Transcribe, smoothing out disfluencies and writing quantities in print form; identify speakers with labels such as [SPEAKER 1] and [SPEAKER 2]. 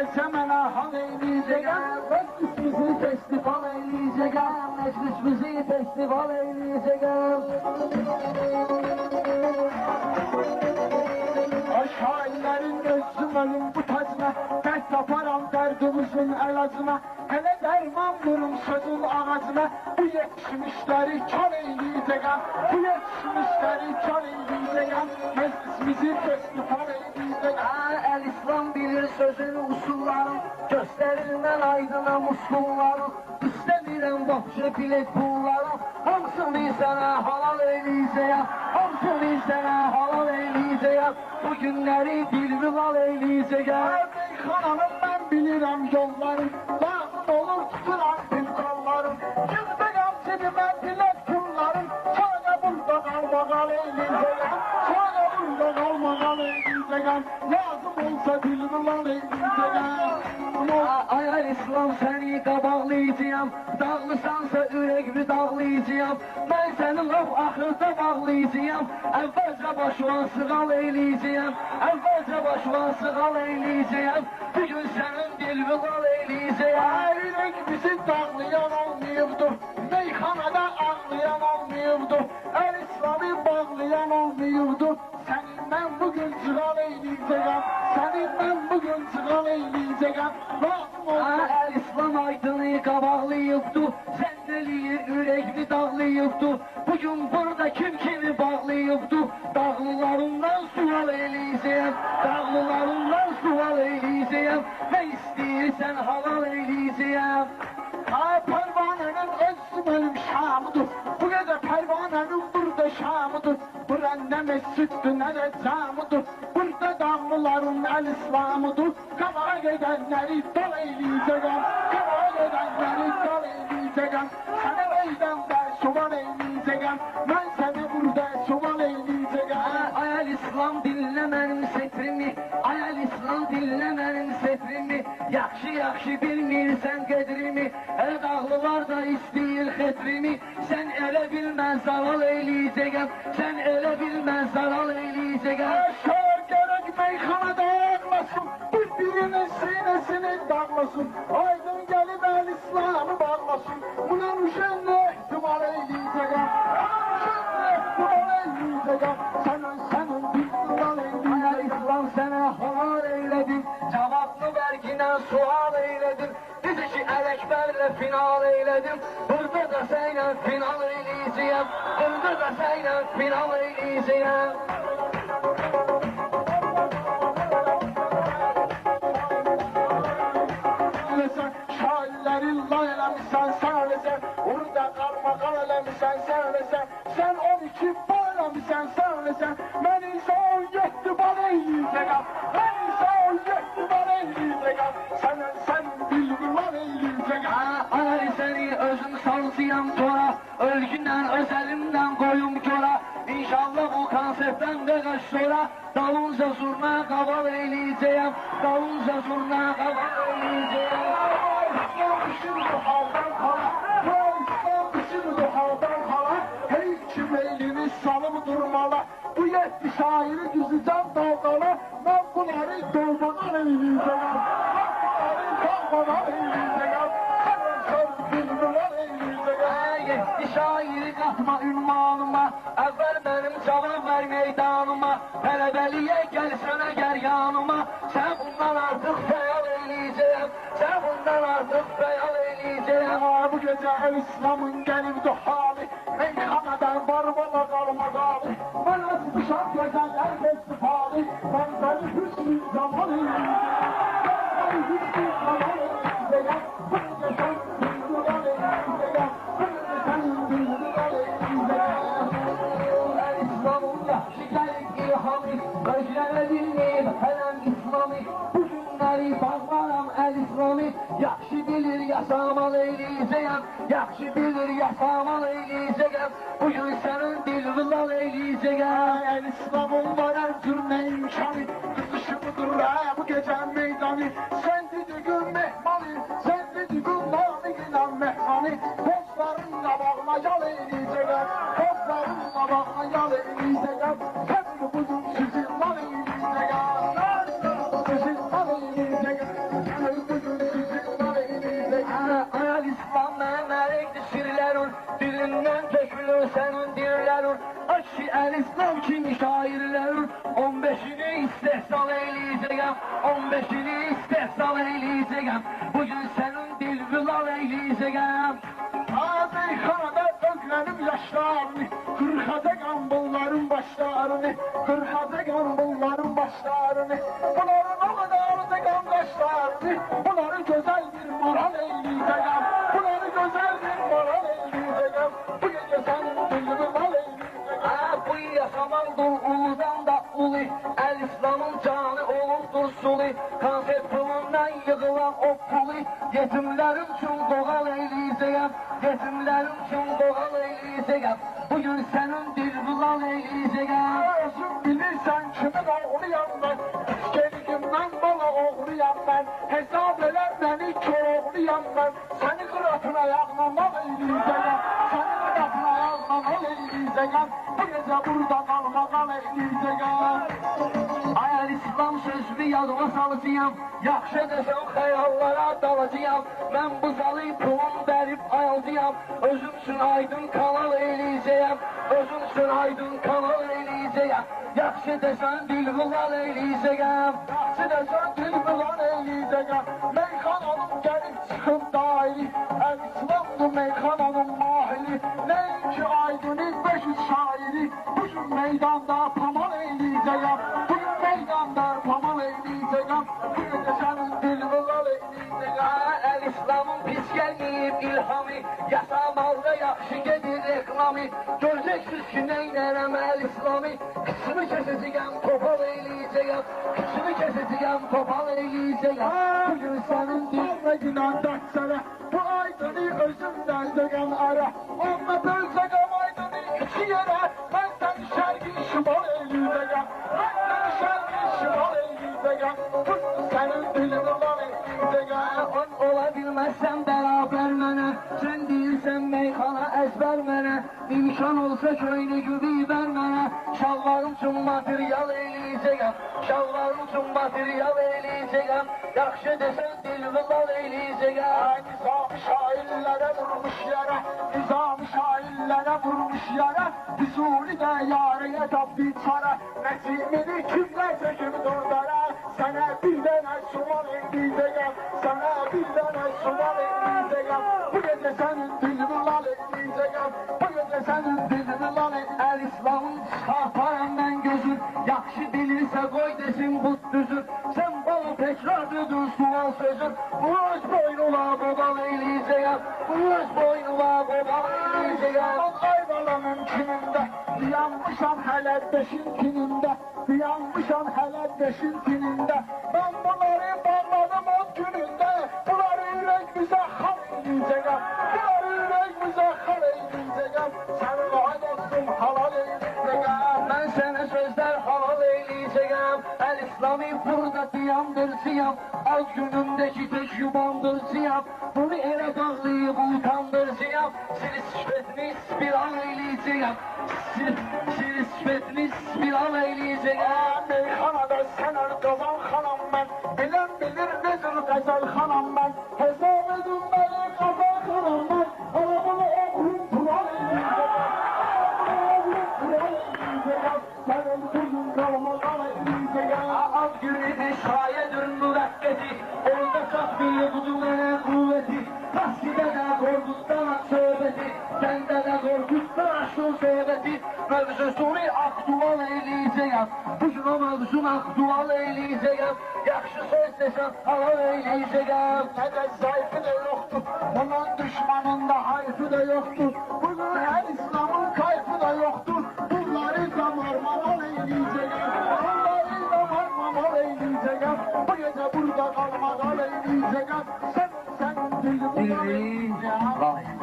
[SPEAKER 1] gelse mənə hal eyləyəcəkəm. Meclisimizi festival eyləyəcəkəm. Meclisimizi festival eyləyəcəkəm. Şairlərin özüm ölüm bu tacına, dərd taparam dərdimizin əlacına. Hələ dərman vurum sözün ağacına, bu yetişmişləri kar eyləyəcəkəm. Bu yetişmişləri kar eyləyəcəkəm. Meclisimizi festival eyləyəcəkəm.
[SPEAKER 2] El-İslam bilir sözün usullarım, göstərir mən aydına muskullarım. İstəmirəm bohça bilet pullarım, hamısını sənə halal eyləyəcəyəm. Hamısını sənə halal eyləyəcəyəm. Bu günləri bilbilal eyləyəcəkəm.
[SPEAKER 1] Meyxananın mən bilirəm yollarım, lazım olur tuturam bir kollarım. Yüzdəyəm cibimə bilet pullarım, sonra burada qalmaqal eyləyəcəkəm. Sonra burada qalmaqal eyləyəcəkəm. Lazım olsa bilbilal eyləyəcəkəm.
[SPEAKER 2] Ay El-İslam səni qabaqlayacağım, dağlısansa ürəkmi dağlayacağım. Mən səni laf axırda bağlayacağım, əvvəlcə başvan sığal eyləyəcəyəm. Əvvəlcə başvan sığal eyləyəcəyəm, bugün sənin dilviqal eyləyəcəyəm.
[SPEAKER 1] Ürək bizi dağlayan olmayıbdır, meyxanada ağlayan olmayıbdır, El-İslam'ı bağlayan olmayıbdır. Səni mən bugün çıqal eyləyəcəyəm, səni mən bugün çıqal eyləyəcəyəm.
[SPEAKER 2] El-İslam aydını qabaqlayıbdır, səndəliyi ürəkmi dağlayıbdır. Bugün burada kim kimi bağlayıbdır, dağlılarından sual eyləyəcəyəm. Dağlılarından sual eyləyəcəyəm, nə istəyirsən halal eyləyəcəyəm.
[SPEAKER 1] Pərvanənin özüm ölüm şamıdır, bu gecə pərvanənin burada şamıdır. Bura nə məsciddir, nə də camıdır, burada dağlıların El-İslamıdır. Qabağa gedənləri dal eyləyəcəkəm, qabağa gedənləri dal eyləyəcəkəm. Sənə meydanda sual eyləyəcəkəm, mən səni burada sual eyləyəcəkəm.
[SPEAKER 2] Ay El-İslam dinlə mənim setrimi, ay El-İslam dinlə mənim setrimi. Yaxşı bilmirsən qədrimi, hələ dağlılar da istəyir xetrimi. Sən elə bilmən zaral eyləyəcəkəm, sən elə bilmən zaral eyləyəcəkəm.
[SPEAKER 1] Şəhər gərək meyxanada ağlasın, bir-birinin sinəsini dağlasın. Aydın gəlib El-İslam'ı bağlasın, buna uşenlə ehtimal eyləyəcəkəm. Uşenlə ehtimal eyləyəcəkəm, sənin bildiral eyləyəcəkəm.
[SPEAKER 2] El-İslam sənə halal eylədim, cavablı verginə sual eylədim. Bizi ki Ələkbərlə final eylədim, burada da sənlə final eyləyəcəyəm, burada da sənlə final eyləyəcəyəm.
[SPEAKER 1] Şairlərin lay eləmişsən, sən eləsən, orada qarmaqal eləmişsən, sən eləsən. Sən 12 bal eləmişsən, sən eləsən, mən isə 17 bal eyləyəcəkəm. Mən isə 17 bal eyləyəcəkəm, sənin bilgilar eyləyəcəkəm.
[SPEAKER 2] Anay səni özüm salsıyam tora, ölgündən öz əlimdən qoyum kora. İnşallah bu konseptdən qədər sonra dalınca zurna qaval eyləyəcəyəm, dalınca zurna qaval eyləyəcəyəm.
[SPEAKER 1] Şimdi haldan kala, şimdi haldan kala, her kim elini salıp durmalı. Bu yetti şairi düzeceğim dalgalı, ben bunları dolmadan eyleyeceğim. Ben bunları dolmadan eyleyeceğim. Senin söz bilgiler eyleyeceğim.
[SPEAKER 2] Yetti şairi qatma ünvanıma, əvvəl mənim cavab ver meydanıma. Tələbəliyə gəlsən əgər yanıma, sən bundan artıq fəyal eyləyəcəyəm, sən bundan artıq fəyal eyləyəcəyəm.
[SPEAKER 1] Bu gece El-İslam'ın gelibdi hali, meyxanadan barbala qalmaqalı. Ben açmışam gözəller festivali, ben seni hüsnü zaman eyleyeceğim. Ben seni hüsnü zaman eyleyeceğim. Bu gece sen bilgiler eyleyeceğim. Bu gece senin bilgiler eyleyeceğim.
[SPEAKER 2] El-İslam'ın yaxşı gəlib ilhamı, özləmədilmiyim hələm İslamı. Bu günləri bağlaram El-İslamı, yaxşı bilir yasamal eyləyəcəyəm, yaxşı bilir yasamal eyləyəcəyəm. Bugün sənin dilvilal eyləyəcəyəm.
[SPEAKER 1] El-İslam'ın var her türlü imkanı, kızışımıdır bu gece meydanı. Sen dediğin mehmanı, sen dediğin malikinden mehmanı. Postlarınla bağla yal eyleyeceğim, postlarınla bağla yal eyleyeceğim. Sen bugün sizin mal eyleyeceğim, sizin mal eyleyeceğim.
[SPEAKER 2] İslam kimi şairlerin 15'ini istehsal eyleyeceğim, 15'ini istehsal eyleyeceğim. Bugün senin dilbilal eyleyeceğim.
[SPEAKER 1] Meyhanada özlenim yaşlarını, kırkacağım bunların başlarını, kırkacağım bunların başlarını. Bunların o kadar da kardeşlerini, bunları güzel bir moral eyleyeceğim, bunları güzel bir moral eyleyeceğim. Bu gece senin dilbilal eyleyeceğim.
[SPEAKER 2] Bu yaşamandır uludan da ulu, el İslam'ın canı olurdur sulu. Konfet pulundan yığılan o pulu, yetimlerin için doğal eyleyeceğim, yetimlerin için doğal eyleyeceğim. Bugün senin dilbilal eyleyeceğim.
[SPEAKER 1] Özüm bilirsen kimin oğluyam ben, iskeligimden bana oğluyam ben. Hesap eder beni kör oğluyam ben, seni kıratına yakmamak eyleyeceğim, seni kıratına yakmamak eyleyeceğim. Bu gece burada kalmamak eyleyeceğim.
[SPEAKER 2] Ayar İslam sözümü yadıma salacağım, yaxşı desem xəyallara dalacağım. Ben bu zalı pulun verip ayalacağım, özüm üçün aydın kanal eyleyeceğim, özüm üçün aydın kanal eyleyeceğim. Yaxşı desen dilbilal eyleyeceğim,
[SPEAKER 1] Yaxşı desən dilbilal eyleyeceğim. Meyxananın gelip çıxıb dairi, el-İslamdır meyxananın mahili. Neyinki aydını 500 şairi, bugün meydanda pamal eyleyeceğim, bugün meydanda pamal eyleyeceğim. Bu gece senin dilbilal eyleyeceğim.
[SPEAKER 2] el İslam'ın pis gelmeyip ilhamı, yasamalda yaxşı gedir reklamı. Göreceksiniz ki neynərəm el İslam'ı, kısmı keseceğim, topal eyleyeceğim, kısmı keseceğim, topal eyleyeceğim.
[SPEAKER 1] Bugün senin dilme günan dertsene, bu aydını özüm derdegen ara. Onunla bölsegem aydını iki yere, ben seni şergi şimal eyleyeceğim, ben seni şergi şimal eyleyeceğim. Bu senin dilbilal eyleyeceğim.
[SPEAKER 2] On olabilmezsen beraber mənə, sen değilsen meyxana ezber mənə. İmkan olsa köynü gibi ver mənə, şalvarım üçün materyal eyleyeceğim, şalvarım üçün materyal eyleyeceğim. Yaxşı desen dilbilal eyleyeceğim.
[SPEAKER 1] Nizam şairlere vurmuş yere, nizam şairlere vurmuş yere, Füzuli de yareye tapdı çare, Nesimini kimler çekip durdara, sana bir tane sumal ekleyeceğim, sana bir tane sumal ekleyeceğim. Bu gece senin dilbilal ekleyeceğim, bu gece senin dilbilal ekleyeceğim.
[SPEAKER 2] El İslam'ın çarparım ben gözün, yaxşı bilirse koy desin bu düzün. Sen bana tekrar dedin sual sözün, Uğraş boynuna babal eyleyeceğim, Uğraş boynuna babal eyleyeceğim.
[SPEAKER 1] Ayvalanın kiminde, yanmışam hele beşin gününde, yanmışam hele beşin gününde. Ben bunları bağladım 10 gününde, bunları yürek bize hal eyleyeceğim, bunları yürek bize hal eyleyeceğim. Senin vaad olsun halal eyleyeceğim.
[SPEAKER 2] Ben sana sözler halal eyleyeceğim, El İslam'ı burada diyandıracağım, az günümdeki tek yubandıracağım. Bunu ele bağlayıp utandıracağım, silsifetini spiral eyleyeceğim, silsifetini spiral eyleyeceğim.
[SPEAKER 1] Meyhanada sener kazan hanım ben, bilen bilir nedir gazel hanım ben. Hesap edin beni kazan hanım ben, ama bunu oğlum kural eyleyeceğim. Senin kızın kalmadan eyleyeceğim.
[SPEAKER 2] Az günlüğü şayedir müvekketi, orada kahvili kudulara kuvveti. Takside de korkuttan söhbeti, sende de korkuttan aşkın söhbeti. Mevzusunu aktual eyleyeceğim, bugün o mevzunu aktual eyleyeceğim. Yaxşı söz desen halal eyleyeceğim.
[SPEAKER 1] Ne de zayıfı da yoktu, bunun düşmanında hayfı da yoktu. Bugün her İslam'ın kayfı da yoktu. Bunları damar mamal eyleyeceğim, bunları damar mamal eyleyeceğim. Bu gece burada kalmadan eyleyeceğim. Sen dilimi
[SPEAKER 2] Vay.